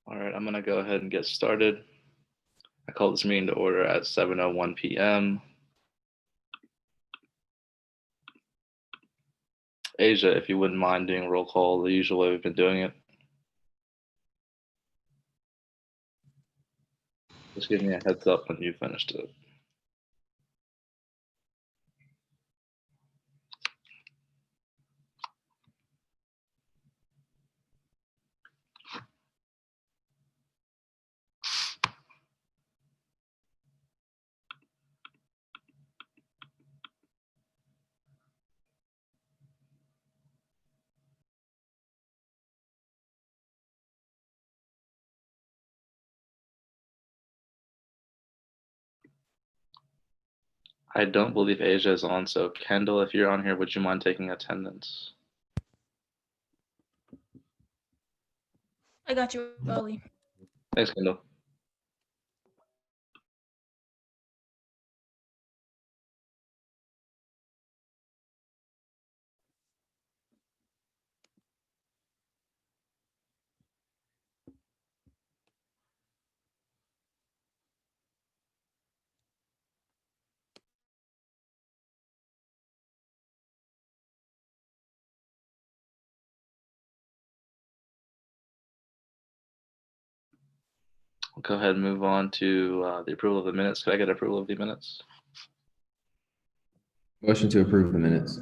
All right, I'm gonna go ahead and get started. I call this meeting to order at 7:01 p.m. Asia, if you wouldn't mind doing roll call the usual way we've been doing it. Just give me a heads up when you finished it. I don't believe Asia is on, so Kendall, if you're on here, would you mind taking attendance? I got you, Ollie. Thanks, Kendall. We'll go ahead and move on to the approval of the minutes. Could I get approval of the minutes? Motion to approve the minutes.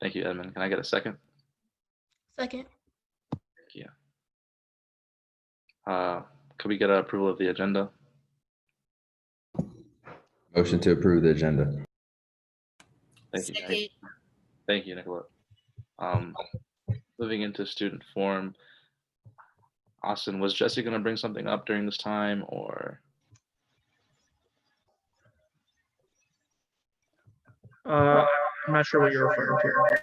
Thank you, Edmund. Can I get a second? Second. Thank you. Could we get approval of the agenda? Motion to approve the agenda. Thank you. Second. Thank you, Nicola. Moving into student forum. Austin, was Jesse going to bring something up during this time, or? I'm not sure what you're referring to.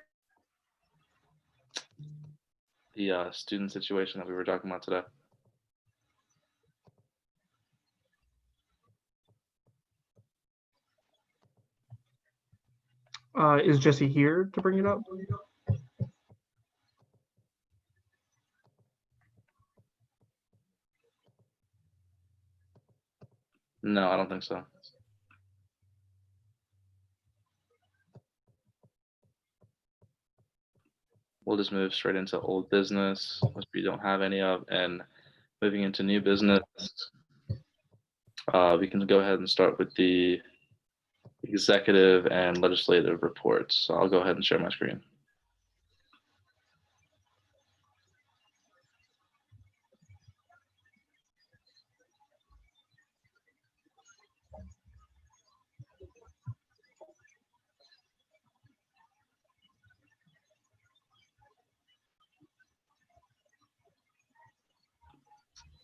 The student situation that we were talking about today. Is Jesse here to bring it up? No, I don't think so. We'll just move straight into old business, which we don't have any of, and moving into new business. We can go ahead and start with the executive and legislative reports. So I'll go ahead and share my screen.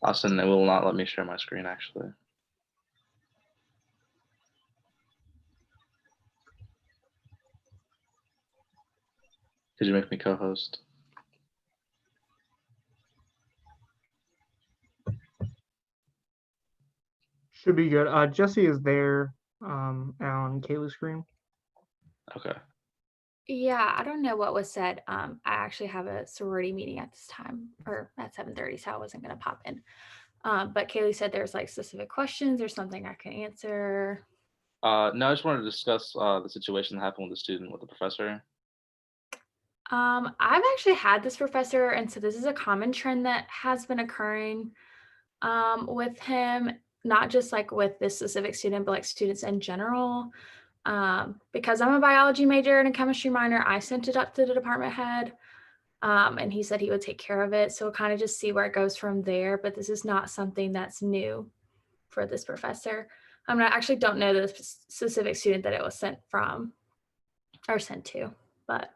Austin, it will not let me share my screen, actually. Could you make me co-host? Should be good. Jesse is there on Kayla's screen. Okay. Yeah, I don't know what was said. I actually have a sorority meeting at this time, or at 7:30, so I wasn't going to pop in. But Kaylee said there's like specific questions or something I can answer. No, I just wanted to discuss the situation that happened with the student with the professor. I've actually had this professor, and so this is a common trend that has been occurring with him, not just like with this specific student, but like students in general. Because I'm a biology major and a chemistry minor, I sent it up to the department head, and he said he would take care of it. So we'll kind of just see where it goes from there. But this is not something that's new for this professor. I actually don't know the specific student that it was sent from or sent to, but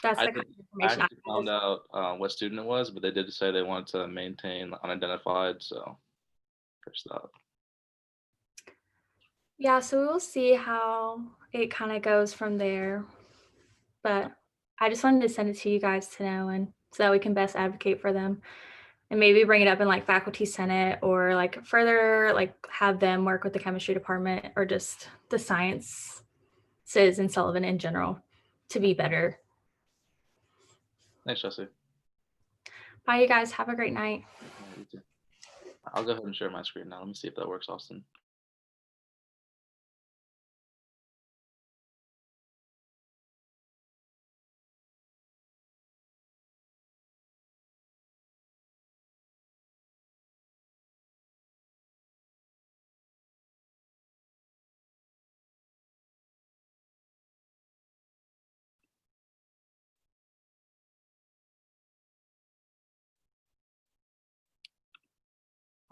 that's the kind of information I actually found out what student it was, but they did say they wanted to maintain unidentified, so first up. Yeah, so we'll see how it kind of goes from there. But I just wanted to send it to you guys to know, and so that we can best advocate for them and maybe bring it up in like faculty senate, or like further like have them work with the chemistry department or just the sciences in Sullivan in general to be better. Thanks, Jesse. Bye, you guys. Have a great night. Yeah, you too. I'll go ahead and share my screen now. Let me see if that works, Austin.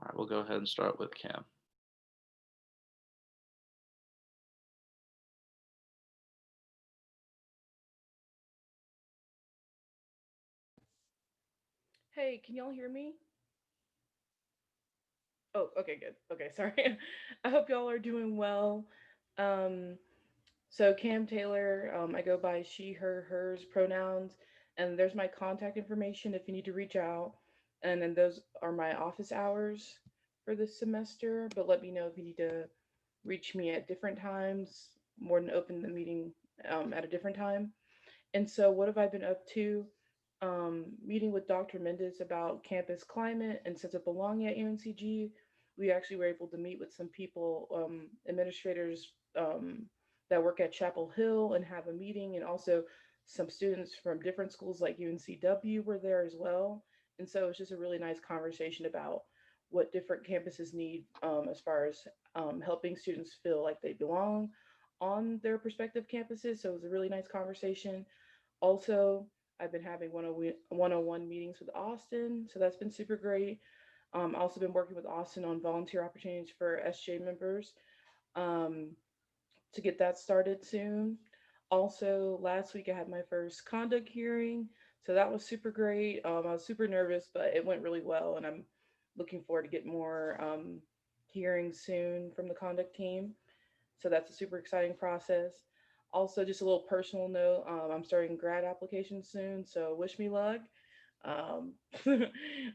All right, we'll go ahead and start with Cam. Hey, can y'all hear me? Oh, okay, good. Okay, sorry. I hope y'all are doing well. Um, so Cam Taylor, I go by she, her, hers pronouns, and there's my contact information if you need to reach out. And then those are my office hours for this semester, but let me know if you need to reach me at different times, more than open the meeting at a different time. And so, what have I been up to? Meeting with Dr. Mendez about campus climate and sense of belonging at UNCG. We actually were able to meet with some people, administrators that work at Chapel Hill, and have a meeting, and also some students from different schools like UNCW were there as well. And so, it's just a really nice conversation about what different campuses need as far as helping students feel like they belong on their prospective campuses. So, it was a really nice conversation. Also, I've been having one-on-one meetings with Austin, so that's been super great. Also been working with Austin on volunteer opportunities for SJ members um, to get that started soon. Also, last week I had my first conduct hearing, so that was super great. I was super nervous, but it went really well, and I'm looking forward to get more hearings soon from the conduct team. So that's a super exciting process. Also, just a little personal note, I'm starting grad applications soon, so wish me luck. I know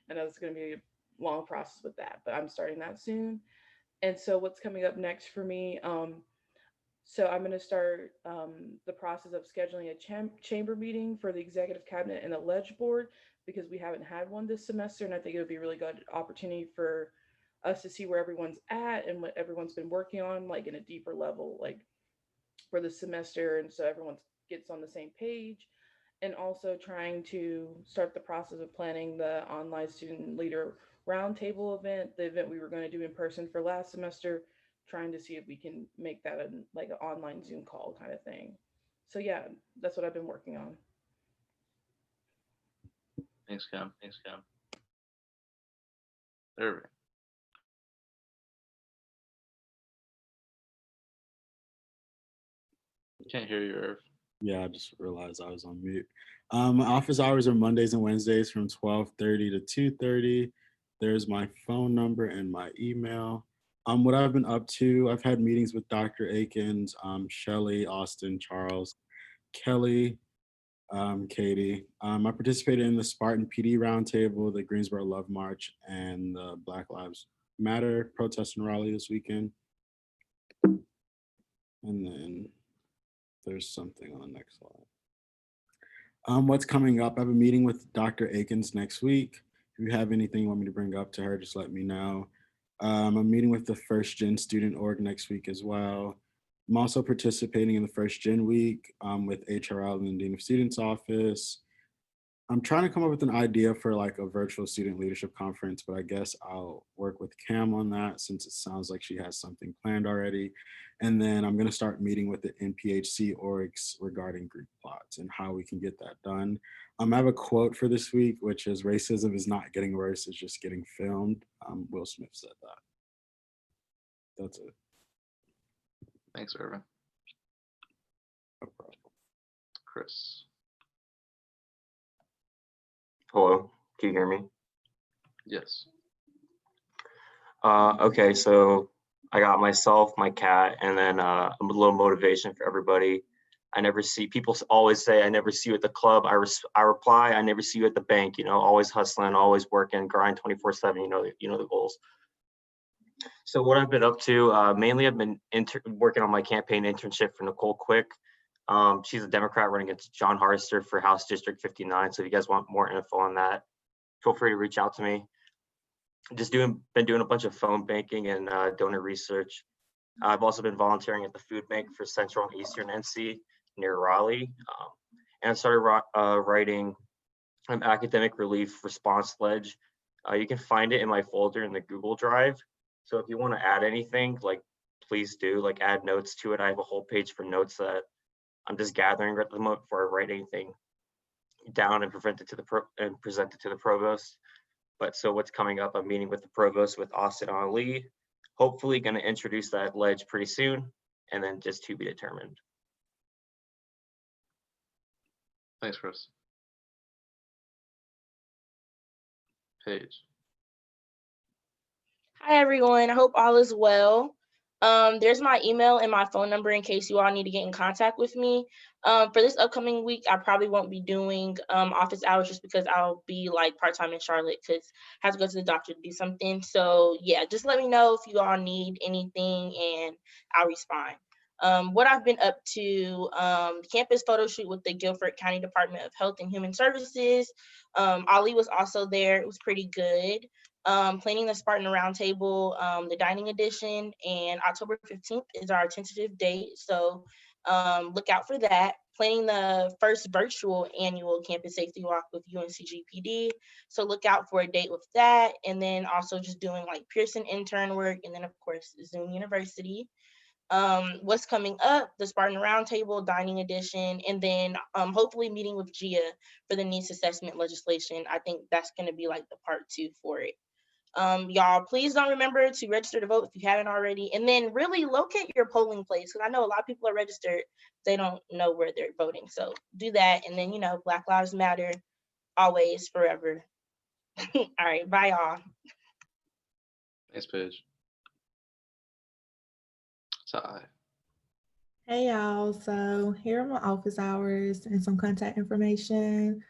it's going to be a long process with that, but I'm starting that soon. And so, what's coming up next for me? So I'm going to start the process of scheduling a chamber meeting for the executive cabinet and the ledge board, because we haven't had one this semester, and I think it would be a really good opportunity for us to see where everyone's at and what everyone's been working on, like in a deeper level, like for the semester, and so everyone gets on the same page. And also trying to start the process of planning the online student leader roundtable event, the event we were going to do in person for last semester, trying to see if we can make that like an online Zoom call kind of thing. So yeah, that's what I've been working on. Thanks, Cam. Irving. Can't hear you, Irv. Yeah, I just realized I was on mute. My office hours are Mondays and Wednesdays from 12:30 to 2:30. There's my phone number and my email. What I've been up to, I've had meetings with Dr. Akins, Shelly, Austin, Charles, Kelly, Katie. I participated in the Spartan PD Roundtable, the Greensboro Love March, and the Black Lives Matter protest in Raleigh this weekend. And then there's something on the next slide. What's coming up? I have a meeting with Dr. Akins next week. If you have anything you want me to bring up to her, just let me know. I'm meeting with the First Gen Student Org next week as well. I'm also participating in the First Gen Week with HRL and the Dean of Students office. I'm trying to come up with an idea for like a virtual student leadership conference, but I guess I'll work with Cam on that since it sounds like she has something planned already. And then I'm going to start meeting with the NPHC orgs regarding Greek plots and how we can get that done. I have a quote for this week, which is racism is not getting worse, it's just getting filmed. Will Smith said that. That's it. Thanks, Irving. No problem. Chris. Hello, can you hear me? Yes. Okay, so I got myself, my cat, and then a little motivation for everybody. I never see, people always say, I never see you at the club. I reply, I never see you at the bank, always hustling, always working, grind 24/7, you know the goals. So what I've been up to, mainly I've been working on my campaign internship for Nicole Quick. She's a Democrat running against John Harster for House District 59. So if you guys want more info on that, feel free to reach out to me. Been doing a bunch of phone banking and donor research. I've also been volunteering at the food bank for Central and Eastern NC near Raleigh. And I started writing an academic relief response pledge. You can find it in my folder in the Google Drive. So if you want to add anything, like, please do, like, add notes to it. I have a whole page for notes that I'm just gathering at the moment before I write anything down and present it to the provost. But so what's coming up, I'm meeting with the provost with Austin Ali, hopefully going to introduce that ledge pretty soon, and then just to be determined. Thanks, Chris. Paige. Hi, everyone. I hope all is well. There's my email and my phone number in case you all need to get in contact with me. For this upcoming week, I probably won't be doing office hours just because I'll be like part-time in Charlotte because I have to go to the doctor to do something. So yeah, just let me know if you all need anything and I'll respond. What I've been up to, the campus photo shoot with the Guilford County Department of Health and Human Services. Ali was also there. It was pretty good. Planning the Spartan Roundtable, the dining edition, and October 15th is our tentative date. So look out for that. Planning the first virtual annual campus safety walk with UNCGPD. So look out for a date with that. And then also just doing like Pearson intern work. And then of course, Zoom University. What's coming up, the Spartan Roundtable, dining edition, and then hopefully meeting with GIA for the needs assessment legislation. I think that's going to be like the part 2 for it. Y'all, please don't remember to register to vote if you haven't already, and then really locate your polling place, because I know a lot of people are registered, they don't know where they're voting. So do that, and then, you know, Black Lives Matter, always, forever. All right, bye, y'all. Thanks, Paige. Ty. Hey y'all, so here are my office hours and some contact information.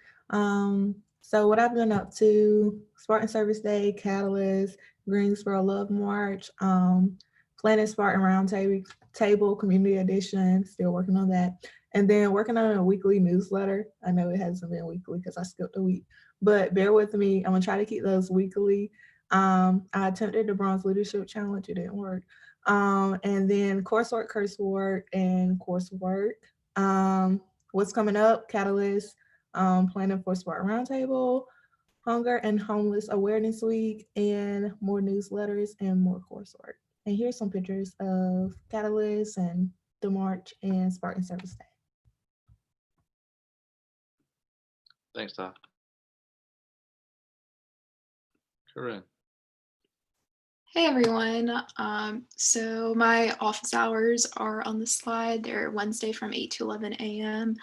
So what I've been up to, Spartan Service Day, Catalyst, Greensboro Love March, planning Spartan Roundtable, Community Edition, still working on that. And then working on a weekly newsletter. I know it hasn't been weekly because I skipped a week, but bear with me. I'm gonna try to keep those weekly. I attempted the Bronze Leadership Challenge, it didn't work. And then coursework, and coursework. What's coming up, Catalyst, planning for Spartan Roundtable, Hunger and Homeless Awareness Week, and more newsletters and more coursework. And here's some pictures of Catalyst and the March and Spartan Service Day. Thanks, Ty. Corinne. Hey everyone. So my office hours are on the slide. They're Wednesday from 8 to 11 a.m.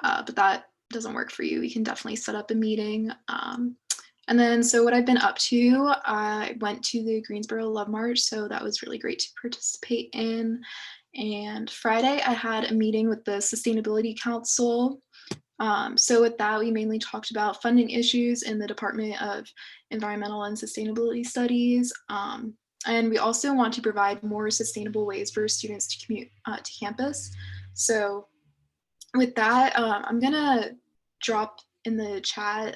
But that doesn't work for you. We can definitely set up a meeting. And then, so what I've been up to, I went to the Greensboro Love March, so that was really great to participate in. And Friday, I had a meeting with the Sustainability Council. So with that, we mainly talked about funding issues in the Department of Environmental and Sustainability Studies. And we also want to provide more sustainable ways for students to commute to campus. So with that, I'm gonna drop in the chat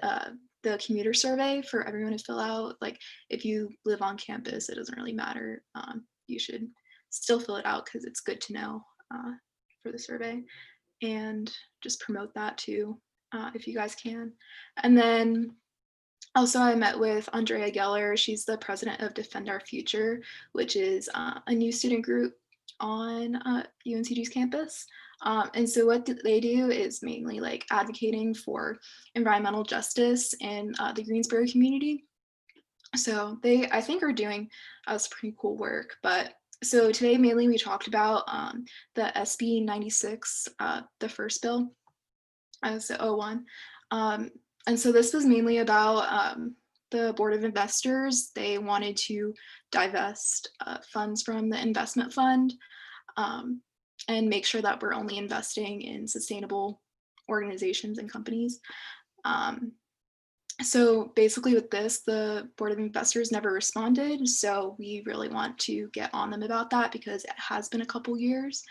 the commuter survey for everyone to fill out. Like if you live on campus, it doesn't really matter. You should still fill it out because it's good to know for the survey. And just promote that too, if you guys can. And then also I met with Andrea Geller. She's the president of Defend Our Future, which is a new student group on UNCG's campus. And so what they do is mainly like advocating for environmental justice in the Greensboro community. So they, I think, are doing some pretty cool work. But so today mainly we talked about the SB 96, the first bill, so 01. And so this was mainly about the Board of Investors. They wanted to divest funds from the investment fund and make sure that we're only investing in sustainable organizations and companies. So basically with this, the Board of Investors never responded. So we really want to get on them about that because it has been a couple years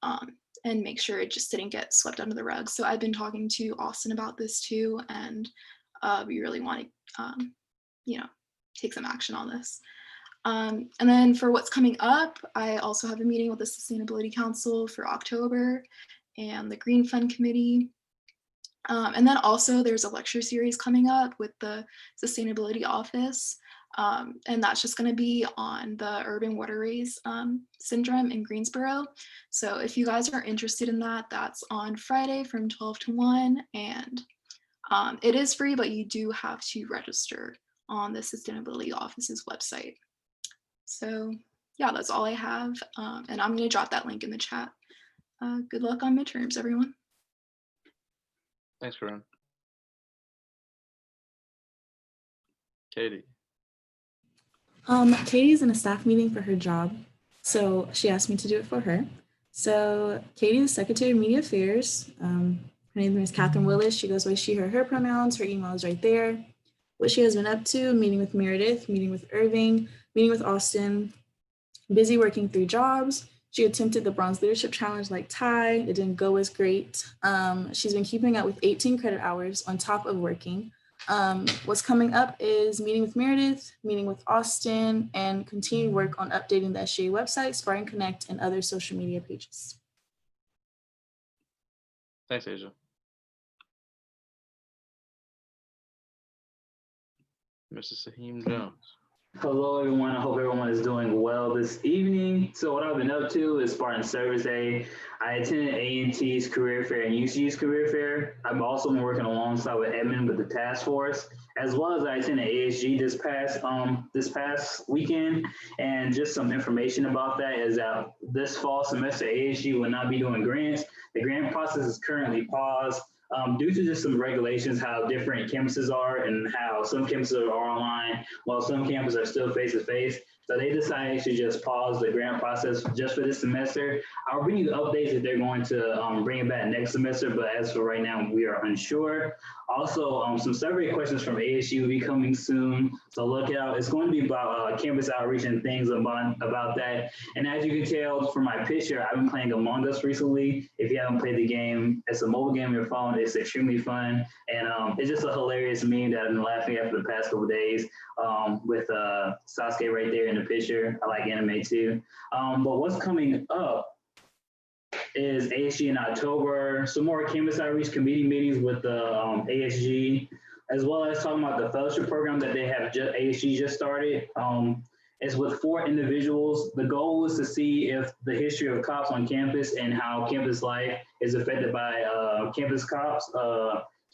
and make sure it just didn't get swept under the rug. So I've been talking to Austin about this too. And we really want to, take some action on this. And then for what's coming up, I also have a meeting with the Sustainability Council for October and the Green Fund Committee. And then also there's a lecture series coming up with the Sustainability Office. And that's just going to be on the urban waterways syndrome in Greensboro. So if you guys are interested in that, that's on Friday from 12 to 1. And it is free, but you do have to register on the Sustainability Office's website. So yeah, that's all I have. And I'm going to drop that link in the chat. Good luck on midterms, everyone. Thanks, Corinne. Katie. Katie's in a staff meeting for her job, so she asked me to do it for her. So Katie is Secretary of Media Affairs. Her name is Catherine Willis. She goes by she, her pronouns. Her email is right there. What she has been up to: meeting with Meredith, meeting with Irving, meeting with Austin, busy working 3 jobs. She attempted the Bronze Leadership Challenge like Ty. It didn't go as great. She's been keeping up with 18 credit hours on top of working. What's coming up is meeting with Meredith, meeting with Austin, and continued work on updating the SGA website, Spartan Connect, and other social media pages. Thanks, Asia. Mr. Saheem Jones. Hello, everyone. I hope everyone is doing well this evening. So what I've been up to is Spartan Service Day. I attended A&T's career fair and UC's career fair. I've also been working alongside with Edmund with the task force, as well as I attended ASG this past weekend. And just some information about that is that this fall semester, ASG will not be doing grants. The grant process is currently paused. Due to just some regulations, how different campuses are and how some campuses are online, while some campuses are still face-to-face. So they decided to just pause the grant process just for this semester. I'll bring you the updates if they're going to bring it back next semester, but as for right now, we are unsure. Also, some survey questions from ASU will be coming soon, so look out. It's going to be about campus outreach and things about that. And as you can tell from my picture, I've been playing Among Us recently. If you haven't played the game, it's a mobile game on your phone. It's extremely fun, and it's just a hilarious meme that I've been laughing at for the past couple of days with Sasuke right there in the picture. I like anime too. But what's coming up is ASG in October, some more campus outreach committee meetings with the ASG, as well as talking about the fellowship program that they have ASG just started. It's with 4 individuals. The goal is to see if the history of cops on campus and how campus life is affected by campus cops,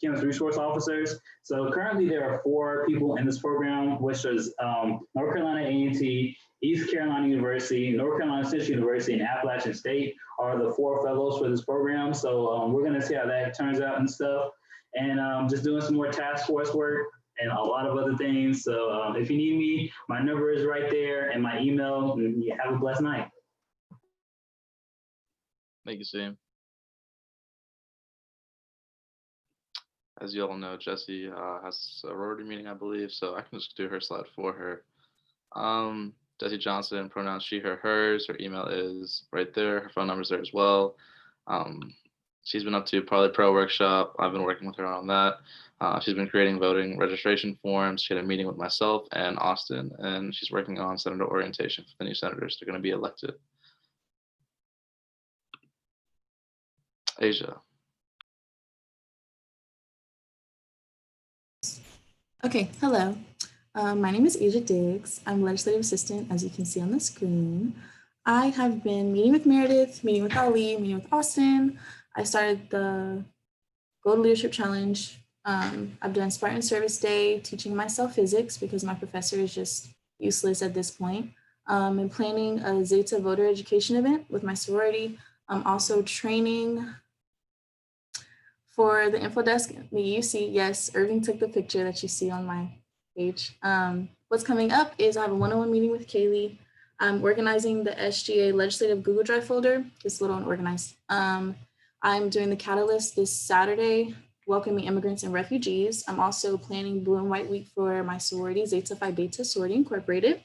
campus resource officers. So currently there are 4 people in this program, which is North Carolina A&T, East Carolina University, North Carolina Central University, and Appalachian State are the 4 fellows for this program. So we're gonna see how that turns out and stuff. And just doing some more task force work and a lot of other things. So if you need me, my number is right there and my email. And yeah, have a blessed night. Thank you, Sam. As you all know, Jessie has a Rotary meeting, I believe, so I can just do her slide for her. Jessie Johnson, pronouns she, her, hers. Her email is right there. Her phone number is there as well. She's been up to Parley Pro workshop. I've been working with her on that. She's been creating voting registration forms. She had a meeting with myself and Austin, and she's working on senator orientation for the new senators. They're going to be elected. Asia. Okay, hello. My name is Asia Diggs. I'm legislative assistant, as you can see on the screen. I have been meeting with Meredith, meeting with Ali, meeting with Austin. I started the Gold Leadership Challenge. I've done Spartan Service Day, teaching myself physics because my professor is just useless at this point. I'm planning a Zeta voter education event with my sorority. I'm also training for the info desk. You see, yes, Irving took the picture that you see on my page. What's coming up is I have a one-on-one meeting with Kaylee. I'm organizing the SGA legislative Google Drive folder. It's a little unorganized. I'm doing the Catalyst this Saturday, welcoming immigrants and refugees. I'm also planning Blue and White Week for my sorority, Zeta Phi Beta Sorority Incorporated.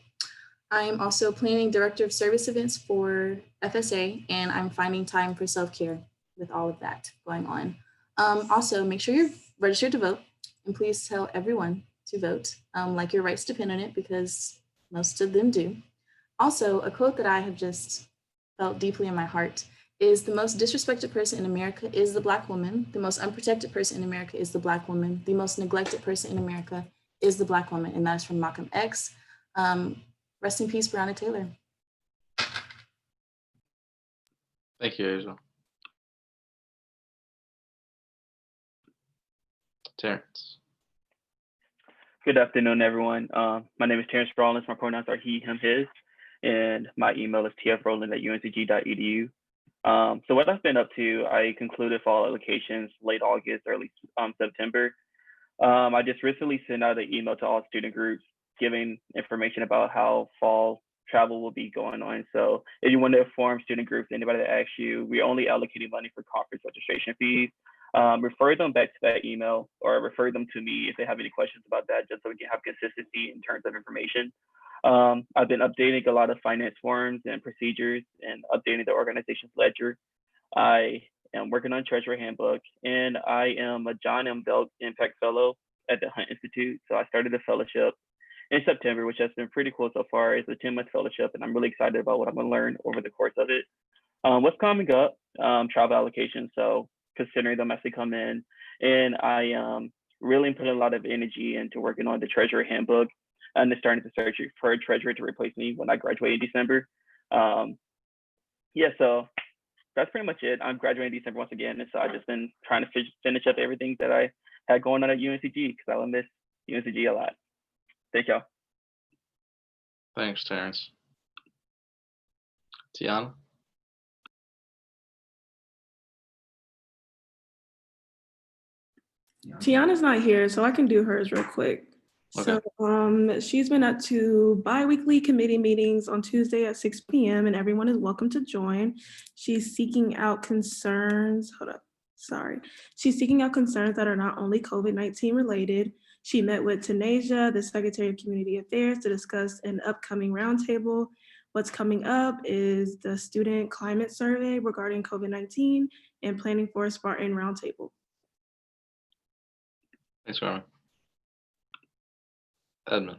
I'm also planning Director of Service events for FSA, and I'm finding time for self-care with all of that going on. Also, make sure you're registered to vote. And please tell everyone to vote, like your rights depend on it, because most of them do. Also, a quote that I have just felt deeply in my heart is the most disrespected person in America is the Black woman. The most unprotected person in America is the Black woman. The most neglected person in America is the Black woman. And that is from Malcolm X. Rest in peace, Breonna Taylor. Thank you, Asia. Terrence. Good afternoon, everyone. My name is Terrence Rollins. My pronouns are he, him, his, and my email is tfrollins@uncg.edu. So what I've been up to, I concluded fall allocations late August, early September. I just recently sent out an email to all student groups giving information about how fall travel will be going on. So if you want to inform student groups, anybody that asks you, we're only allocating money for conference registration fees. Refer them back to that email or refer them to me if they have any questions about that, just so we can have consistency in terms of information. I've been updating a lot of finance forms and procedures and updating the organization's ledger. I am working on Treasurer Handbook, and I am a John M. Belk Impact Fellow at the Hunt Institute. So I started a fellowship in September, which has been pretty cool so far. It's a 10-month fellowship, and I'm really excited about what I'm gonna learn over the course of it. What's coming up? Travel allocations. So considering them as they come in, and I am really putting a lot of energy into working on the Treasurer Handbook and then starting to search for a treasurer to replace me when I graduate in December. Yeah, so that's pretty much it. I'm graduating in December once again, and so I've just been trying to finish up everything that I had going on at UNCG because I will miss UNCG a lot. Thank y'all. Thanks, Terrence. Tiana. Tiana's not here, so I can do hers real quick. Okay. So she's been up to bi-weekly committee meetings on Tuesday at 6 p.m. and everyone is welcome to join. She's seeking out concerns, She's seeking out concerns that are not only COVID-19 related. She met with Tanasia, the Secretary of Community Affairs, to discuss an upcoming roundtable. What's coming up is the Student Climate Survey regarding COVID-19 and planning for a Spartan roundtable. Thanks, Carmen. Edmund.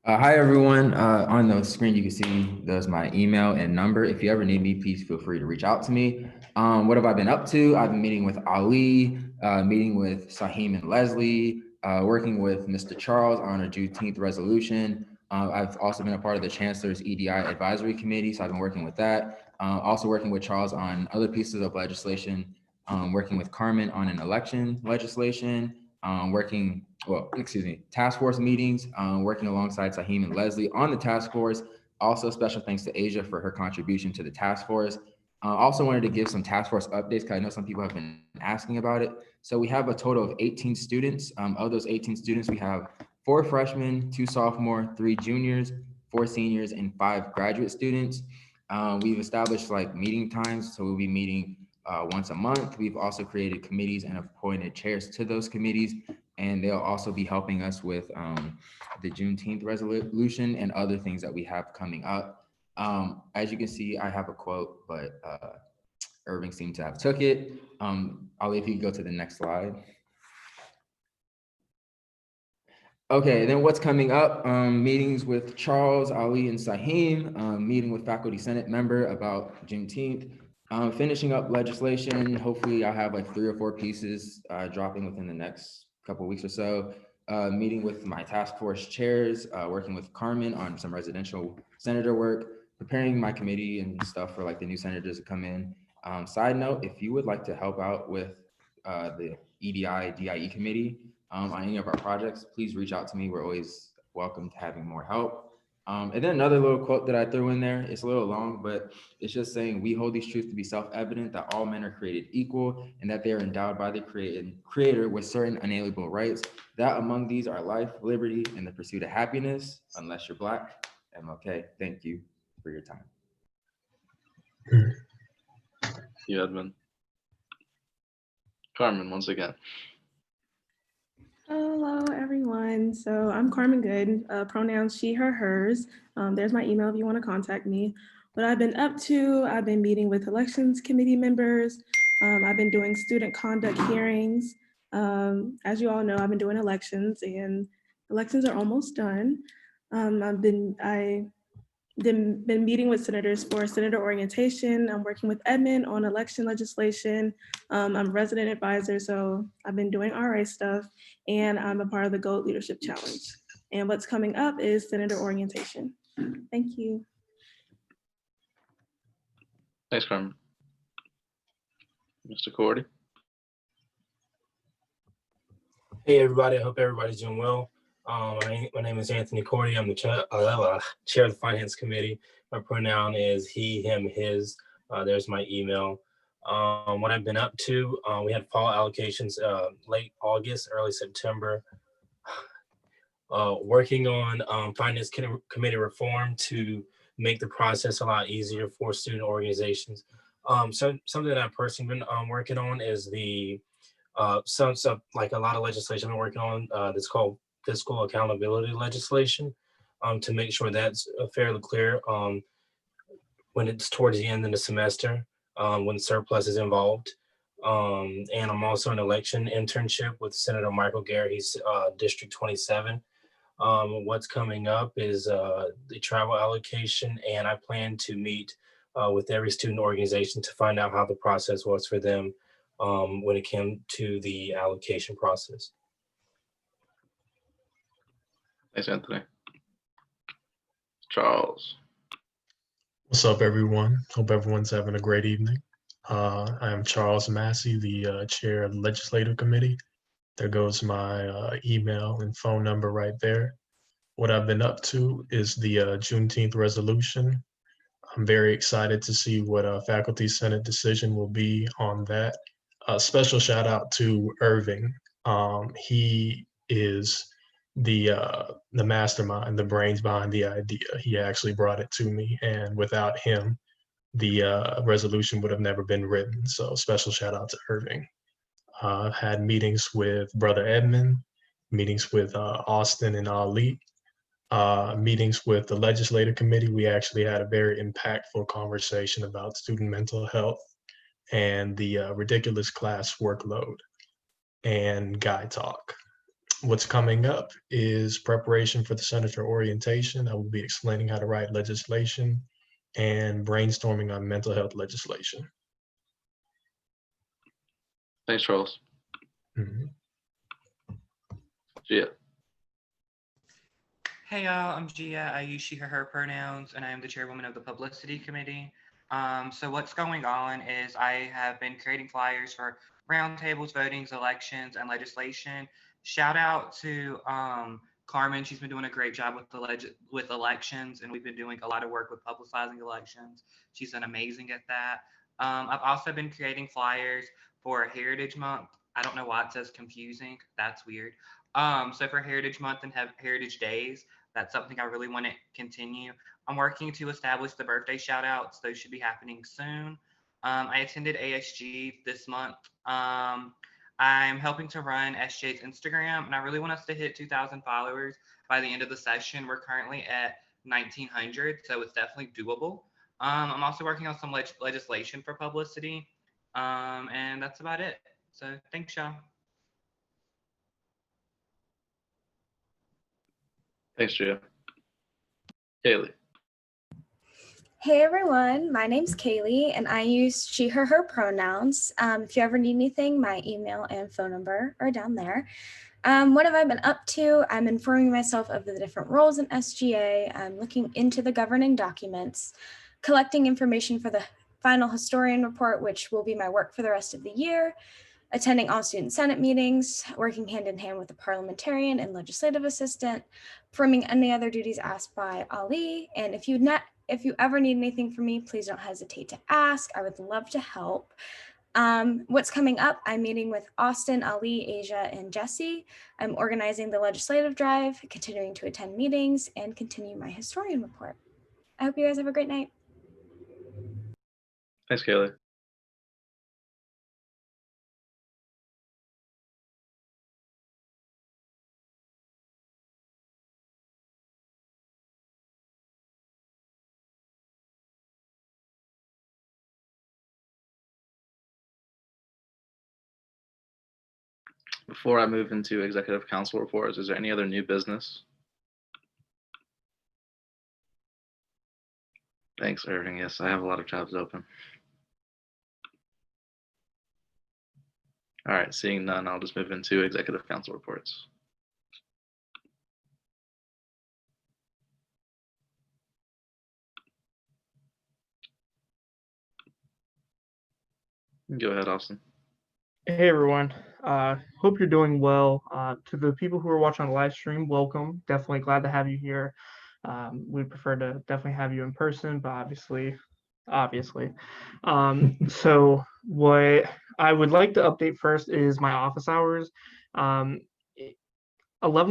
Hi, everyone. On the screen, you can see there's my email and number. If you ever need me, please feel free to reach out to me. What have I been up to? I've been meeting with Ali, meeting with Saheem and Leslie, working with Mr. Charles on a Juneteenth resolution. I've also been a part of the Chancellor's EDI Advisory Committee, so I've been working with that. Also working with Charles on other pieces of legislation, working with Carmen on an election legislation, task force meetings, working alongside Saheem and Leslie on the task force. Also, special thanks to Asia for her contribution to the task force. Also wanted to give some task force updates because I know some people have been asking about it. So we have a total of 18 students. Of those 18 students, we have 4 freshmen, 2 sophomores, 3 juniors, 4 seniors, and 5 graduate students. We've established like meeting times, so we'll be meeting once a month. We've also created committees and appointed chairs to those committees, and they'll also be helping us with the Juneteenth resolution and other things that we have coming up. As you can see, I have a quote, but Irving seemed to have took it. Ali, if you could go to the next slide. Okay, then what's coming up? Meetings with Charles, Ali, and Saheem, meeting with faculty senate member about Juneteenth, finishing up legislation. Hopefully I'll have like 3 or 4 pieces dropping within the next couple of weeks or so. Meeting with my task force chairs, working with Carmen on some residential senator work, preparing my committee and stuff for like the new senators to come in. Side note, if you would like to help out with the EDI, DIE committee on any of our projects, please reach out to me. We're always welcome to having more help. And then another little quote that I threw in there, it's a little long, but it's just saying, we hold these truths to be self-evident that all men are created equal and that they are endowed by the creator with certain unalienable rights, that among these are life, liberty, and the pursuit of happiness. Unless you're Black, MLK. Thank you for your time. Thank you, Edmund. Carmen, once again. Hello, everyone. So I'm Carmen Good, pronouns she, her, hers. There's my email if you want to contact me. What I've been up to, I've been meeting with elections committee members. I've been doing student conduct hearings. As you all know, I've been doing elections and elections are almost done. I've been meeting with senators for senator orientation. I'm working with Edmund on election legislation. I'm a resident advisor, so I've been doing RA stuff, and I'm a part of the GOAT Leadership Challenge. And what's coming up is senator orientation. Thank you. Thanks, Carmen. Mr. Cordy. Hey everybody, I hope everybody's doing well. My name is Anthony Cordy. I'm the chair of the Finance Committee. My pronoun is he, him, his. There's my email. What I've been up to, we had fall allocations late August, early September. Working on Finance Committee reform to make the process a lot easier for student organizations. So something that I've personally been working on is the some like a lot of legislation I'm working on that's called fiscal accountability legislation to make sure that's fairly clear when it's towards the end of the semester when surplus is involved. And I'm also an election internship with Senator Michael Garrett. He's District 27. What's coming up is the travel allocation, and I plan to meet with every student organization to find out how the process was for them when it came to the allocation process. Thanks, Anthony. Charles. What's up, everyone? Hope everyone's having a great evening. I am Charles Massey, the chair of the Legislative Committee. There goes my email and phone number right there. What I've been up to is the Juneteenth resolution. I'm very excited to see what a Faculty Senate decision will be on that. A special shout out to Irving. He is the mastermind, the brains behind the idea. He actually brought it to me, and without him, the resolution would have never been written. So special shout out to Irving. I've had meetings with Brother Edmund, meetings with Austin and Ali, meetings with the Legislative Committee. We actually had a very impactful conversation about student mental health and the ridiculous class workload and guide talk. What's coming up is preparation for the senator orientation. I will be explaining how to write legislation and brainstorming on mental health legislation. Thanks, Charles. Gia. Hey y'all, I'm Gia. I use she, her pronouns, and I am the chairwoman of the Publicity Committee. So what's going on is I have been creating flyers for roundtables, votings, elections, and legislation. Shout out to Carmen. She's been doing a great job with elections, and we've been doing a lot of work with publicizing elections. She's done amazing at that. I've also been creating flyers for Heritage Month. I don't know why it says confusing. That's weird. So for Heritage Month and Heritage Days, that's something I really want to continue. I'm working to establish the birthday shout outs. Those should be happening soon. I attended ASG this month. I'm helping to run SJ's Instagram, and I really want us to hit 2,000 followers by the end of the session. We're currently at 1,900, so it's definitely doable. I'm also working on some legislation for publicity, and that's about it. So thanks, y'all. Thanks, Gia. Kaylee. Hey everyone, my name's Kaylee and I use she, her pronouns. If you ever need anything, my email and phone number are down there. What have I been up to? I'm informing myself of the different roles in SGA. I'm looking into the governing documents, collecting information for the final historian report, which will be my work for the rest of the year, attending all student senate meetings, working hand in hand with the parliamentarian and legislative assistant, performing any other duties asked by Ali. And if you ever need anything from me, please don't hesitate to ask. I would love to help. What's coming up, I'm meeting with Austin, Ali, Asia, and Jesse. I'm organizing the legislative drive, continuing to attend meetings, and continue my historian report. I hope you guys have a great night. Thanks, Kaylee. Before I move into executive council reports, is there any other new business? Thanks, Irving. Yes, I have a lot of jobs open. All right, seeing none, I'll just move into executive council reports. Go ahead, Austin. Hey everyone, hope you're doing well. To the people who are watching on the live stream, welcome. Definitely glad to have you here. We'd prefer to definitely have you in person, but obviously. So what I would like to update first is my office hours. 11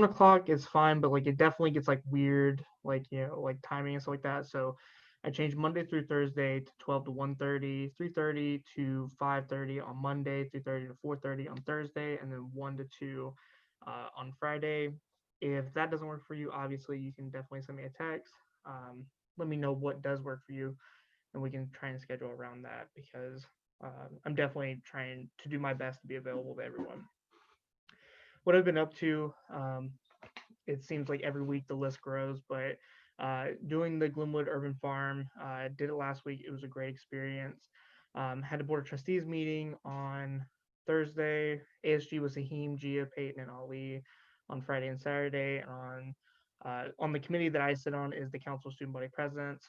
o'clock is fine, but like it definitely gets like weird, like, you know, like timing and stuff like that. So I changed Monday through Thursday to 12 to 1:30, 3:30 to 5:30 on Monday, 3:30 to 4:30 on Thursday, and then 1 to 2 on Friday. If that doesn't work for you, obviously you can definitely send me a text. Let me know what does work for you, and we can try and schedule around that, because I'm definitely trying to do my best to be available to everyone. What I've been up to, it seems like every week the list grows, but doing the Glenwood Urban Farm, did it last week. It was a great experience. Had a board of trustees meeting on Thursday. ASG was Sahim, Gia, Peyton, and Ali on Friday and Saturday. On the committee that I sit on is the Council of Student Body Presidents.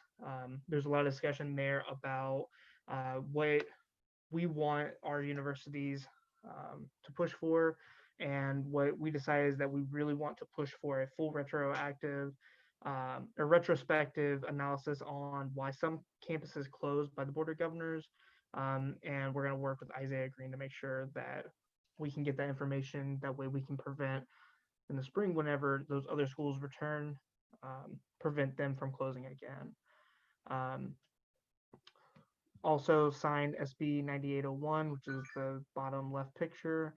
There's a lot of discussion there about what we want our universities to push for. And what we decided is that we really want to push for a full retrospective analysis on why some campuses closed by the Board of Governors. And we're going to work with Isaiah Green to make sure that we can get that information. That way we can prevent in the spring, whenever those other schools return, prevent them from closing again. Also signed SB 9801, which is the bottom left picture.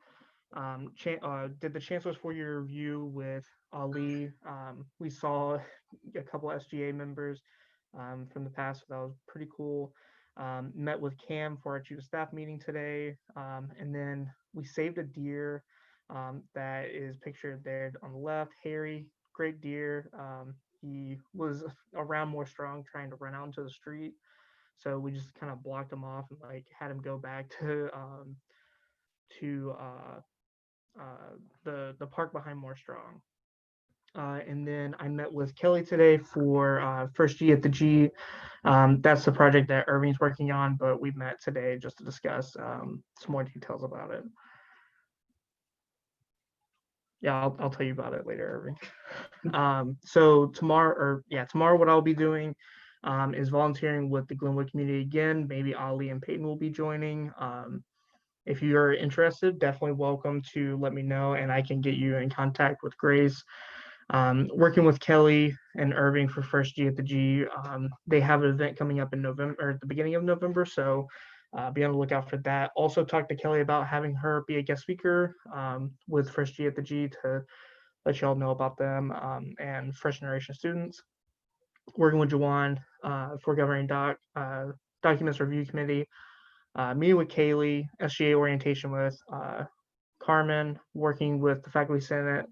Did the Chancellor's 4-year review with Ali. We saw a couple SGA members from the past, so that was pretty cool. Met with Cam for our Chief of Staff meeting today. And then we saved a deer that is pictured there on the left. Harry, great deer. He was around More Strong trying to run out into the street. So we just kind of blocked him off and like had him go back to the park behind More Strong. And then I met with Kelly today for First G at the G. That's the project that Irving's working on, but we met today just to discuss some more details about it. Yeah, I'll tell you about it later, Irving. So tomorrow, what I'll be doing is volunteering with the Glenwood community again. Maybe Ali and Peyton will be joining. If you're interested, definitely welcome to let me know, and I can get you in contact with Grace. Working with Kelly and Irving for First G at the G. They have an event coming up in November, or at the beginning of November, so be on the lookout for that. Also talked to Kelly about having her be a guest speaker with First G at the G to let y'all know about them and First Generation students. Working with Jawan for Governing Documents Review Committee. Meeting with Kaylee, SGA orientation with Carmen, working with the Faculty Senate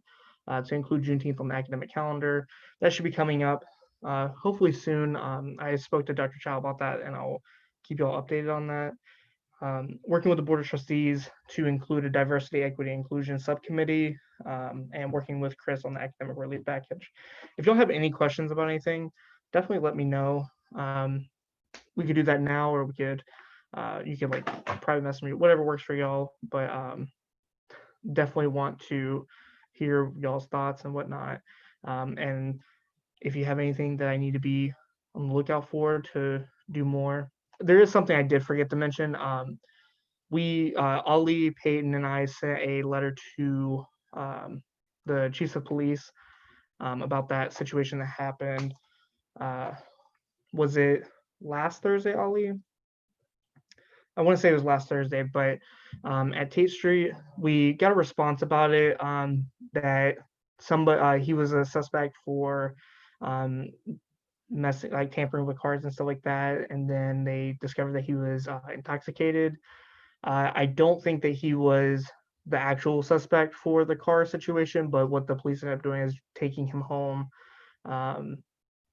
to include Juneteenth on the academic calendar. That should be coming up hopefully soon. I spoke to Dr. Chow about that, and I'll keep you all updated on that. Working with the Board of Trustees to include a Diversity, Equity, Inclusion subcommittee, and working with Chris on the academic relief package. If y'all have any questions about anything, definitely let me know. We could do that now, or we could you can like private message me, whatever works for y'all, but definitely want to hear y'all's thoughts and whatnot. And if you have anything that I need to be on the lookout for to do more. There is something I did forget to mention. Ali, Peyton, and I sent a letter to the chiefs of police about that situation that happened. Was it last Thursday, Ali? I want to say it was last Thursday, but at Tate Street, we got a response about it that somebody, he was a suspect for like tampering with cards and stuff like that. And then they discovered that he was intoxicated. I don't think that he was the actual suspect for the car situation, but what the police ended up doing is taking him home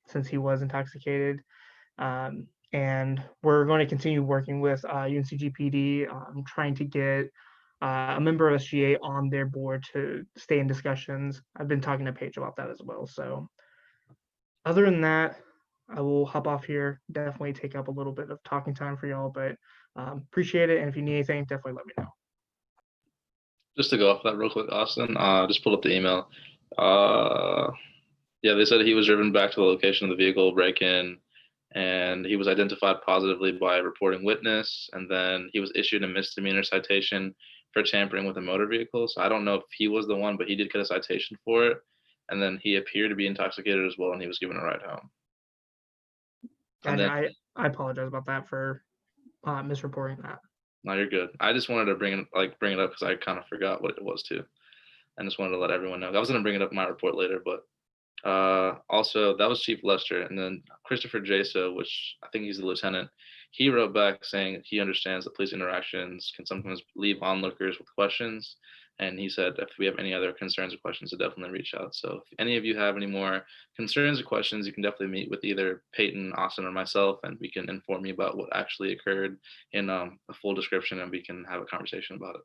since he was intoxicated. And we're going to continue working with UNCG PD, trying to get a member of SGA on their board to stay in discussions. I've been talking to Paige about that as well. So other than that, I will hop off here. Definitely take up a little bit of talking time for y'all, but appreciate it. And if you need anything, definitely let me know. Just to go off that real quick, Austin, just pulled up the email. Yeah, they said he was driven back to the location of the vehicle break-in, and he was identified positively by a reporting witness, and then he was issued a misdemeanor citation for tampering with a motor vehicle. So I don't know if he was the one, but he did get a citation for it, and then he appeared to be intoxicated as well, and he was given a ride home. And Gotcha. then, I apologize about that for misreporting that. no, you're good. I just wanted to bring it up because I kind of forgot what it was too. I just wanted to let everyone know. I was going to bring it up in my report later, but also that was Chief Lester, and then Christopher Jaso, which I think he's the lieutenant. He wrote back saying he understands that police interactions can sometimes leave onlookers with questions, and he said if we have any other concerns or questions, to definitely reach out. So if any of you have any more concerns or questions, you can definitely meet with either Peyton, Austin, or myself, and we can inform you about what actually occurred in a full description, and we can have a conversation about it.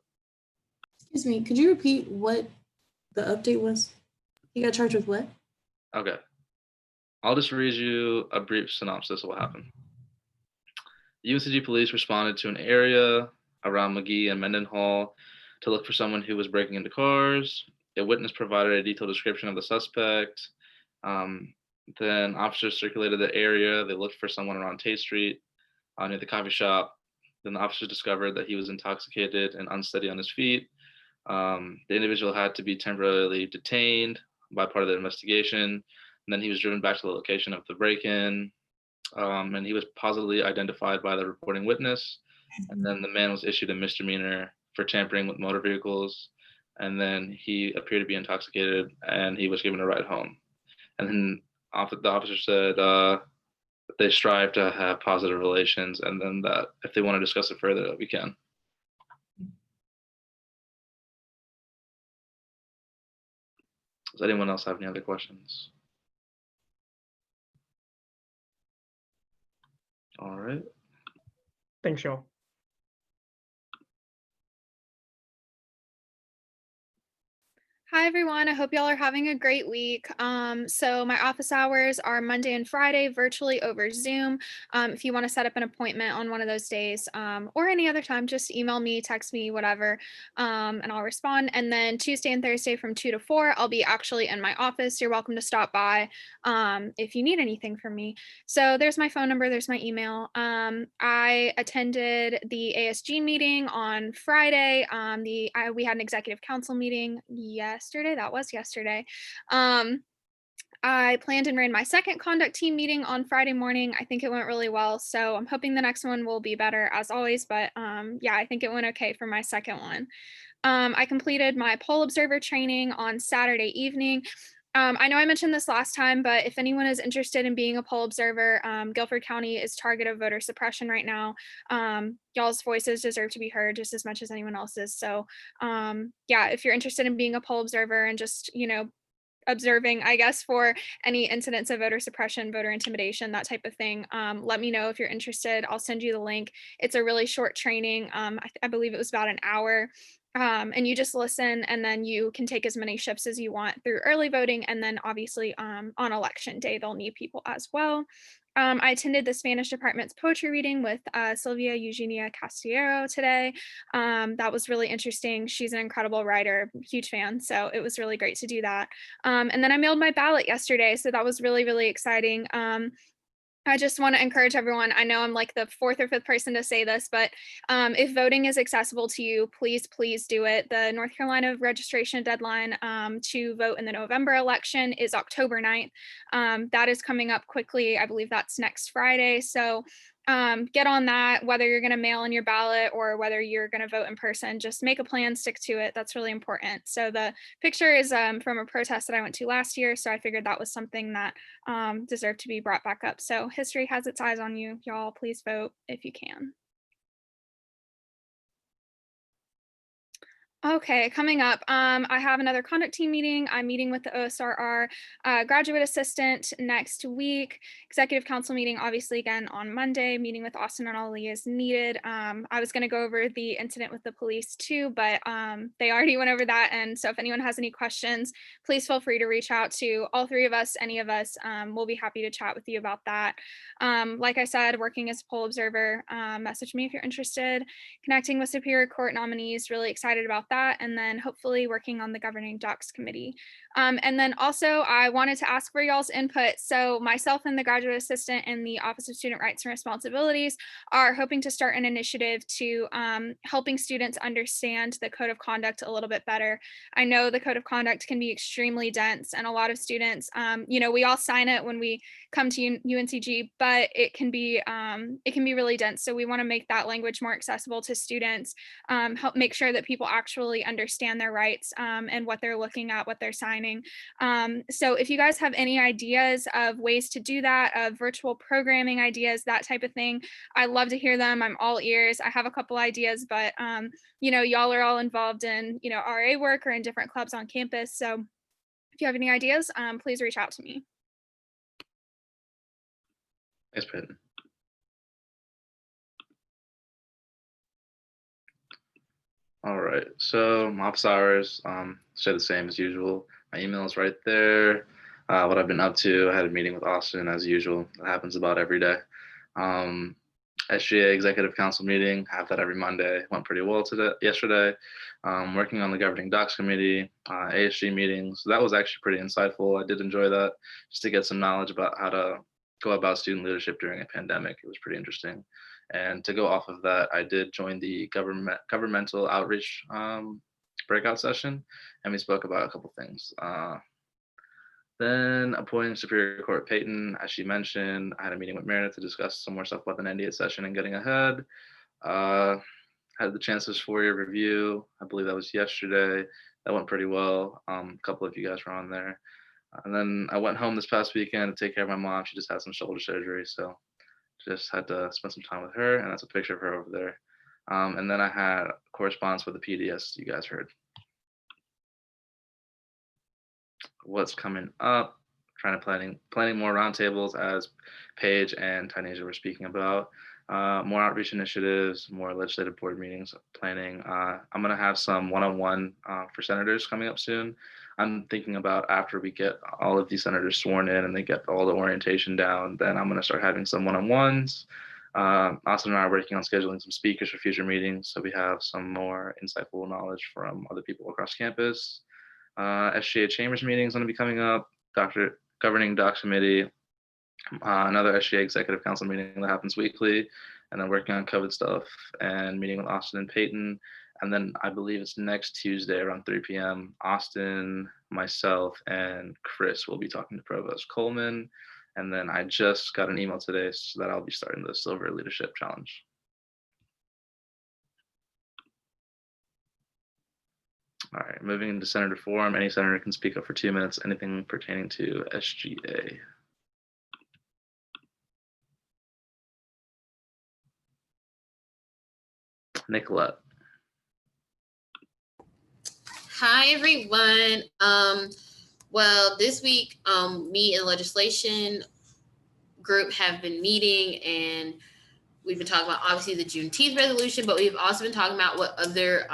Excuse me, could you repeat what the update was? He got charged with what? Okay. I'll just read you a brief synopsis of what happened. UNCG police responded to an area around McGee and Mendenhall to look for someone who was breaking into cars. A witness provided a detailed description of the suspect. Then officers circulated the area. They looked for someone around Tate Street near the coffee shop. Then the officers discovered that he was intoxicated and unsteady on his feet. The individual had to be temporarily detained by part of the investigation. And then he was driven back to the location of the break-in, and he was positively identified by the reporting witness. And then the man was issued a misdemeanor for tampering with motor vehicles. And then he appeared to be intoxicated, and he was given a ride home. And then the officer said that they strive to have positive relations, and then that if they want to discuss it further, that we can. Does anyone else have any other questions? All right. Thanks, y'all. Hi, everyone. I hope y'all are having a great week. So my office hours are Monday and Friday, virtually over Zoom. If you want to set up an appointment on one of those days or any other time, just email me, text me, whatever, and I'll respond. And then Tuesday and Thursday from 2 to 4, I'll be actually in my office. You're welcome to stop by if you need anything from me. So there's my phone number, there's my email. I attended the ASG meeting on Friday. We had an executive council meeting yesterday. That was yesterday. I planned and ran my second conduct team meeting on Friday morning. I think it went really well. So I'm hoping the next one will be better as always. But yeah, I think it went okay for my second one. I completed my poll observer training on Saturday evening. I know I mentioned this last time, but if anyone is interested in being a poll observer, Guilford County is target of voter suppression right now. Y'all's voices deserve to be heard just as much as anyone else's. So yeah, if you're interested in being a poll observer and just, observing, I guess, for any incidents of voter suppression, voter intimidation, that type of thing, let me know if you're interested. I'll send you the link. It's a really short training. I believe it was about an hour. And you just listen, and then you can take as many shifts as you want through early voting. And then obviously on election day, they'll need people as well. I attended the Spanish department's poetry reading with Silvia Eugenia Castillero today. That was really interesting. She's an incredible writer, huge fan. So it was really great to do that. And then I mailed my ballot yesterday. So that was really, really exciting. I just want to encourage everyone. I know I'm like the fourth or fifth person to say this, but if voting is accessible to you, please, please do it. The North Carolina registration deadline to vote in the November election is October 9th. That is coming up quickly. I believe that's next Friday. So get on that, whether you're going to mail in your ballot or whether you're going to vote in person. Just make a plan, stick to it. That's really important. So the picture is from a protest that I went to last year. So I figured that was something that deserved to be brought back up. So history has its eyes on you. Y'all, please vote if you can. Okay, coming up, I have another conduct team meeting. I'm meeting with the OSRR graduate assistant next week. Executive council meeting, obviously, again on Monday, meeting with Austin and Ali as needed. I was going to go over the incident with the police too, but they already went over that. And so if anyone has any questions, please feel free to reach out to all three of us, any of us. We'll be happy to chat with you about that. Like I said, working as a poll observer, message me if you're interested. Connecting with Superior Court nominees, really excited about that, and then hopefully working on the governing docs committee. And then also I wanted to ask for y'all's input. So myself and the graduate assistant in the Office of Student Rights and Responsibilities are hoping to start an initiative to helping students understand the code of conduct a little bit better. I know the code of conduct can be extremely dense, and a lot of students, we all sign it when we come to UNCG, but it can be really dense. So we want to make that language more accessible to students, help make sure that people actually understand their rights and what they're looking at, what they're signing. So if you guys have any ideas of ways to do that, of virtual programming ideas, that type of thing, I'd love to hear them. I'm all ears. I have a couple ideas, but y'all are all involved in, RA work or in different clubs on campus. So if you have any ideas, please reach out to me. Thanks, Peyton. All right, so my office hours stay the same as usual. My email is right there. What I've been up to, I had a meeting with Austin as usual. It happens about every day. SGA Executive Council meeting, have that every Monday. Went pretty well yesterday. Working on the Governing Docs Committee, ASG meetings. So that was actually pretty insightful. I did enjoy that, just to get some knowledge about how to go about student leadership during a pandemic. It was pretty interesting. And to go off of that, I did join the governmental outreach breakout session, and we spoke about a couple things. Then appointing Superior Court Peyton, as she mentioned, I had a meeting with Meredith to discuss some more stuff about the 98th session and getting ahead. Had the Chancellor's 4-year review. I believe that was yesterday. That went pretty well. A couple of you guys were on there. And then I went home this past weekend to take care of my mom. She just had some shoulder surgery, so just had to spend some time with her, and that's a picture of her over there. And then I had correspondence with the PDS you guys heard. What's coming up? Planning more roundtables, as Paige and Tynesia were speaking about. More outreach initiatives, more legislative board meetings planning. I'm gonna have some one-on-one for senators coming up soon. I'm thinking about after we get all of these senators sworn in and they get all the orientation down, then I'm gonna start having some one-on-ones. Austin and I are working on scheduling some speakers for future meetings, so we have some more insightful knowledge from other people across campus. SGA Chambers meeting is gonna be coming up. Governing Docs Committee, another SGA Executive Council meeting that happens weekly, and then working on COVID stuff and meeting with Austin and Peyton. And then I believe it's next Tuesday around 3 p.m. Austin, myself, and Chris will be talking to Provost Coleman. And then I just got an email today so that I'll be starting the Silver Leadership Challenge. All right, moving into Senator Forum. Any senator can speak up for 2 minutes, anything pertaining to SGA. Nicolette. Hi, everyone. Well, this week, me and legislation group have been meeting, and we've been talking about obviously the Juneteenth resolution, but we've also been talking about what other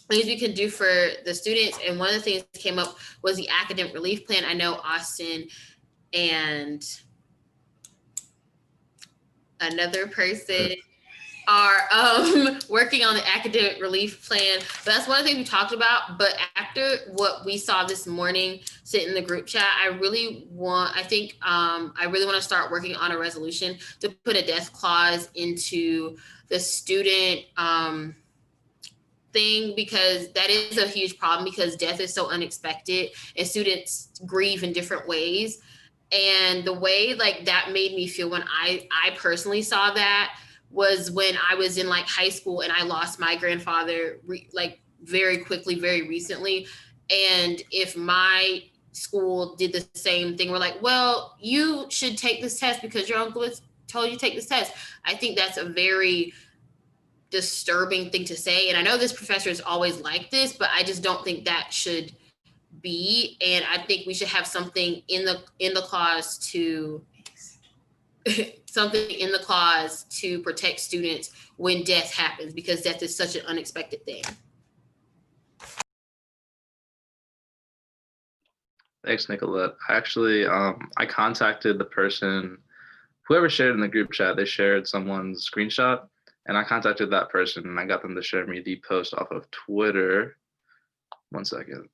things we could do for the students. And one of the things that came up was the academic relief plan. I know Austin and another person are working on the academic relief plan. But that's one of the things we talked about. But after what we saw this morning, sitting in the group chat, I really want to start working on a resolution to put a death clause into the student thing, because that is a huge problem, because death is so unexpected and students grieve in different ways. And the way like that made me feel when I personally saw that was when I was in like high school and I lost my grandfather very quickly, very recently. And if my school did the same thing, we're like, well, you should take this test because your uncle told you to take this test. I think that's a very disturbing thing to say. And I know this professor is always like this, but I just don't think that should be. And I think we should have something in the clause to something in the clause to protect students when death happens, because death is such an unexpected thing. Thanks, Nicolette. Actually, I contacted the person, whoever shared in the group chat, they shared someone's screenshot, and I contacted that person and I got them to share me the post off of Twitter. 1 second.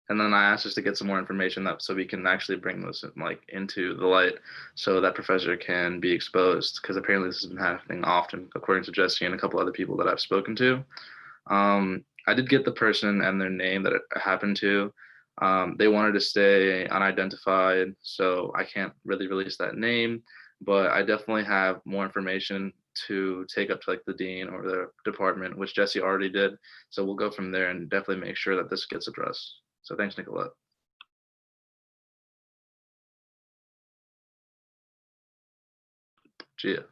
And then I asked us to get some more information up so we can actually bring this into the light so that professor can be exposed, because apparently this has been happening often, according to Jesse and a couple other people that I've spoken to. I did get the person and their name that it happened to. They wanted to stay unidentified, so I can't really release that name, but I definitely have more information to take up to the dean or the department, which Jesse already did. So we'll go from there and definitely make sure that this gets addressed. So thanks, Nicolette. Gia.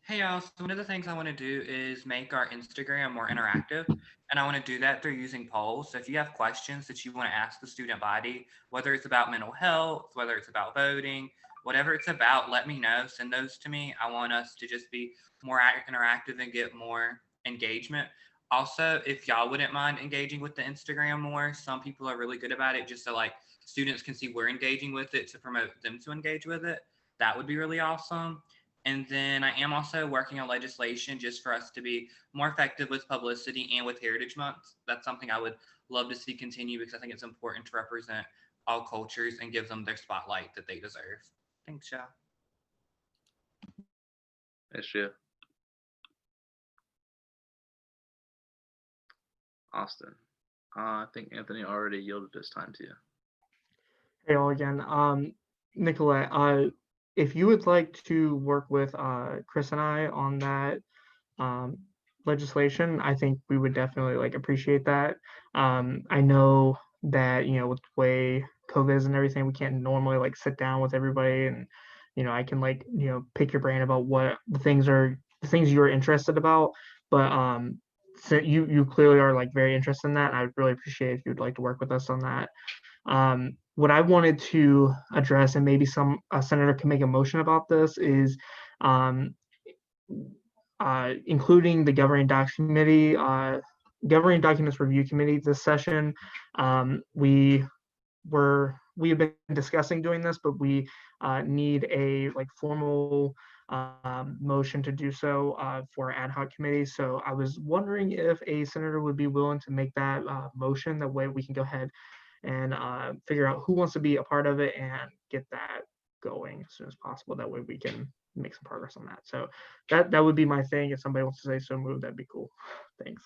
Hey y'all, so one of the things I want to do is make our Instagram more interactive, and I want to do that through using polls. So if you have questions that you want to ask the student body, whether it's about mental health, whether it's about voting, whatever it's about, let me know, send those to me. I want us to just be more interactive and get more engagement. Also, if y'all wouldn't mind engaging with the Instagram more, some people are really good about it, just so students can see we're engaging with it to promote them to engage with it. That would be really awesome. And then I am also working on legislation just for us to be more effective with publicity and with Heritage Month. That's something I would love to see continue, because I think it's important to represent all cultures and give them their spotlight that they deserve. Thanks, y'all. Thanks, Gia. Austin. I think Anthony already yielded his time to you. Hey all again. Nicolette, if you would like to work with Chris and I on that legislation, I think we would definitely appreciate that. I know that, with the way COVID is and everything, we can't normally sit down with everybody and, I can pick your brain about what the things you're interested about. But so you clearly are very interested in that. And I would really appreciate if you'd like to work with us on that. What I wanted to address, and maybe a senator can make a motion about this, is including the Governing Documents Review Committee this session. We have been discussing doing this, but we need a formal motion to do so for ad hoc committee. So I was wondering if a senator would be willing to make that motion. That way we can go ahead and figure out who wants to be a part of it and get that going as soon as possible. That way we can make some progress on that. So that would be my thing. If somebody wants to say so moved, that'd be cool. Thanks.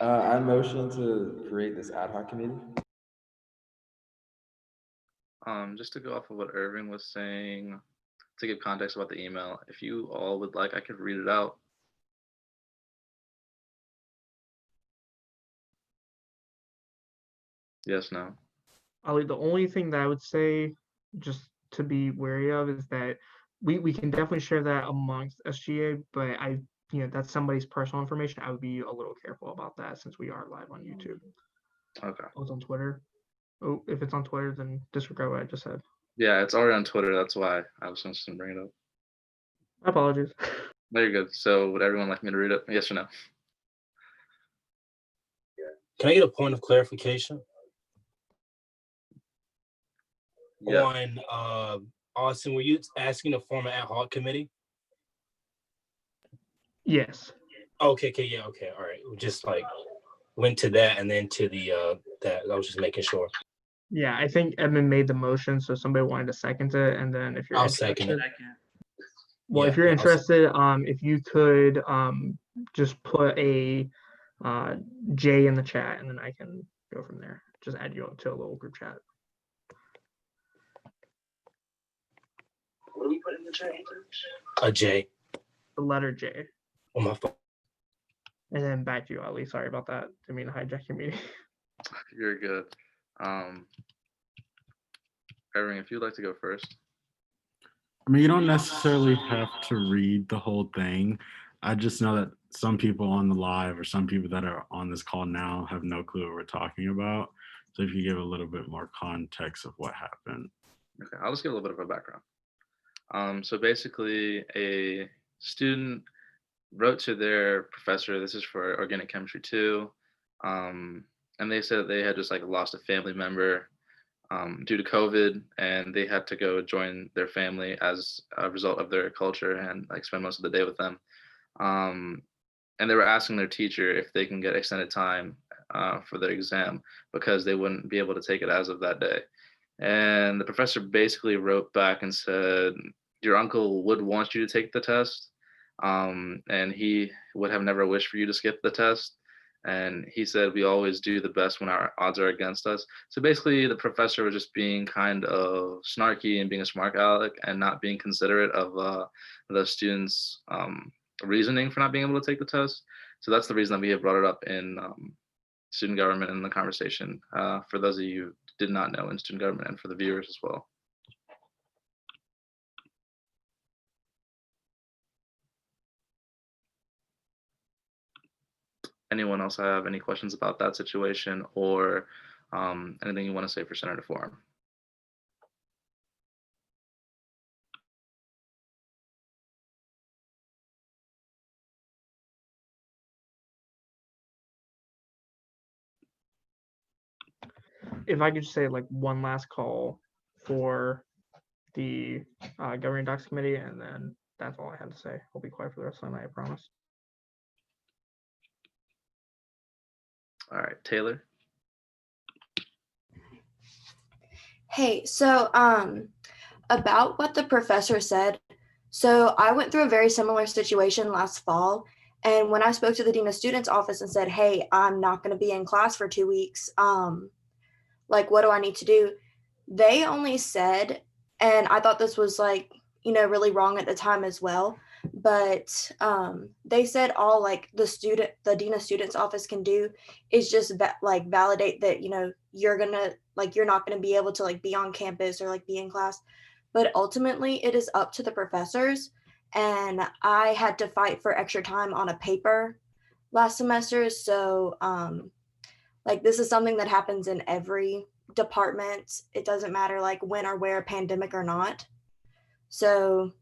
I motion to create this ad hoc committee. Just to go off of what Irving was saying, to give context about the email, if you all would like, I could read it out. Yes, no. Ali, the only thing that I would say, just to be wary of, is that we can definitely share that amongst SGA, but that's somebody's personal information. I would be a little careful about that since we are live on YouTube. Okay. Oh, it's on Twitter. Oh, if it's on Twitter, then disregard what I just said. Yeah, it's already on Twitter. That's why I was just going to bring it up. Apologies. No, you're good. So would everyone like me to read it? Yes or no? Can I get a point of clarification? Yeah. On Austin, were you asking to form an ad hoc committee? Yes. Okay, yeah, okay, all right. We just went to that and then to the that. I was just making sure. Yeah, I think Edmund made the motion, so somebody wanted to second it, and then if you're I'll second it. Well, Yeah, if you're I'll interested, if you could just put a J in the chat, and then I can go from there. Just add you to a little group chat. What do we put in the chat? A J. The letter J. On my phone. And then back to you, Ali. Sorry about that. Didn't mean to hijack your meeting. You're good. Irving, if you'd like to go first. I mean, you don't necessarily have to read the whole thing. I just know that some people on the live or some people that are on this call now have no clue what we're talking about. So if you give a little bit more context of what happened. Okay, I'll just give a little bit of a background. So basically, a student wrote to their professor. This is for organic chemistry 2. And they said that they had just like lost a family member due to COVID, and they had to go join their family as a result of their culture and like spend most of the day with them. And they were asking their teacher if they can get extended time for their exam because they wouldn't be able to take it as of that day. And the professor basically wrote back and said, your uncle would want you to take the test, and he would have never wished for you to skip the test. And he said, we always do the best when our odds are against us. So basically, the professor was just being kind of snarky and being a smart aleck and not being considerate of the students' reasoning for not being able to take the test. So that's the reason that we have brought it up in student government in the conversation, for those of you who did not know, in student government, and for the viewers as well. Anyone else have any questions about that situation or anything you want to say for Senator Forum? If I could just say like one last call for the Governing Docs Committee, and then that's all I had to say. I'll be quiet for the rest of the night, I promise. All right, Taylor. Hey, so about what the professor said. So I went through a very similar situation last fall. And when I spoke to the Dean of Students office and said, hey, I'm not going to be in class for 2 weeks, like, what do I need to do? They only said, and I thought this was like, you know, really wrong at the time as well. But they said all like the Dean of Students office can do is just like validate that, you know, you're not gonna be able to like be on campus or like be in class. But ultimately it is up to the professors. And I had to fight for extra time on a paper last semester. So like this is something that happens in every department. It doesn't matter like when or where, pandemic or not. So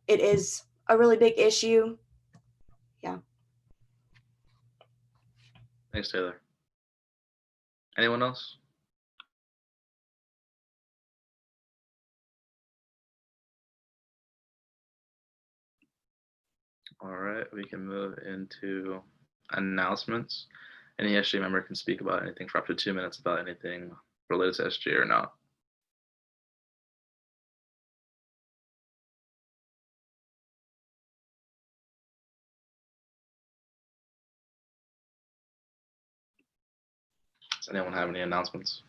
it is a really big issue. Yeah. Thanks, Taylor. Anyone else? All right, we can move into announcements. Any SG member can speak about anything for up to 2 minutes about anything related to SG or not. Does anyone have any announcements?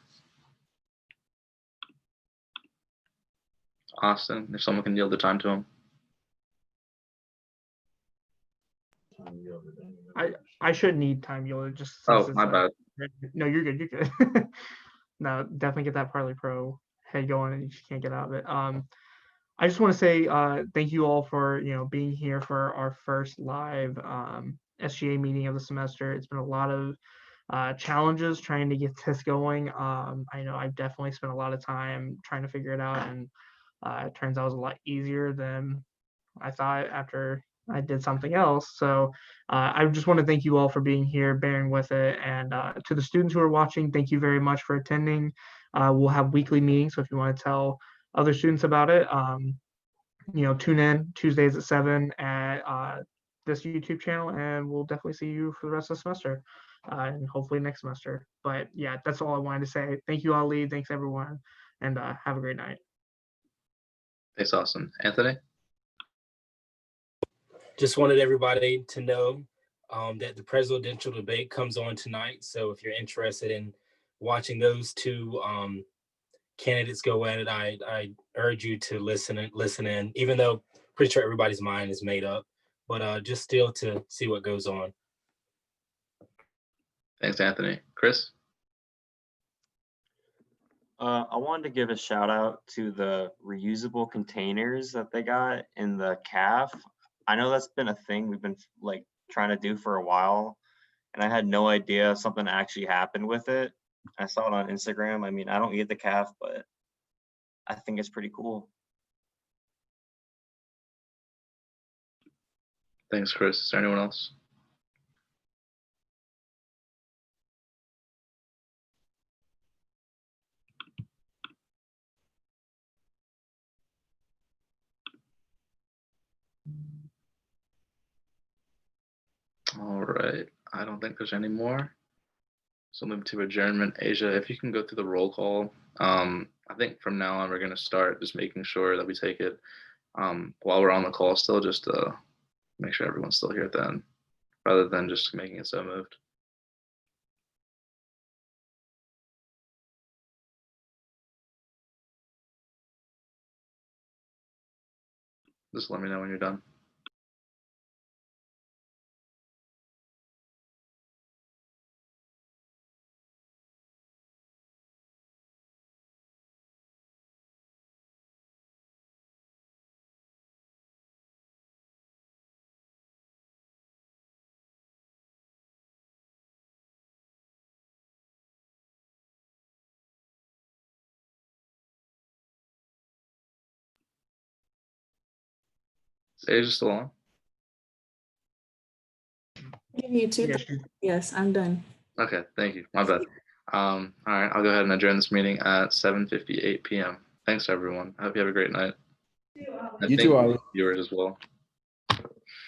Austin, if someone can yield the time to him. I should need time yielded just. Oh, my bad. No, you're good. You're good. No, definitely get that Parley Pro head going, and you just can't get out of it. I just want to say thank you all for being here for our first live SGA meeting of the semester. It's been a lot of challenges trying to get this going. I know I've definitely spent a lot of time trying to figure it out, and it turns out it was a lot easier than I thought after I did something else. So I just want to thank you all for being here, bearing with it. And to the students who are watching, thank you very much for attending. We'll have weekly meetings. So if you want to tell other students about it, tune in Tuesdays at 7 at this YouTube channel, and we'll definitely see you for the rest of the semester and hopefully next semester. But yeah, that's all I wanted to say. Thank you, Ali. Thanks, everyone. And have a great night. Thanks, Austin. Anthony? Just wanted everybody to know that the presidential debate comes on tonight. So if you're interested in watching those two candidates go at it, I urge you to listen in, even though pretty sure everybody's mind is made up, but just still to see what goes on. Thanks, Anthony. Chris? I wanted to give a shout out to the reusable containers that they got in the CAF. I know that's been a thing we've been like trying to do for a while, and I had no idea something actually happened with it. I saw it on Instagram. I mean, I don't eat the CAF, but I think it's pretty cool. Thanks, Chris. Is there anyone else? All right. I don't think there's any more. So move to adjournment. Asia, if you can go through the roll call. I think from now on, we're going to start just making sure that we take it while we're on the call still, just to make sure everyone's still here then, rather than just making it so moved. Just let me know when you're done. Is Asia still on? Give you two. Yes, I'm done. Okay, thank you. My bad. All right, I'll go ahead and adjourn this meeting at 7:58 p.m. Thanks, everyone. I hope you have a great night. You too, Ollie. Viewers as well.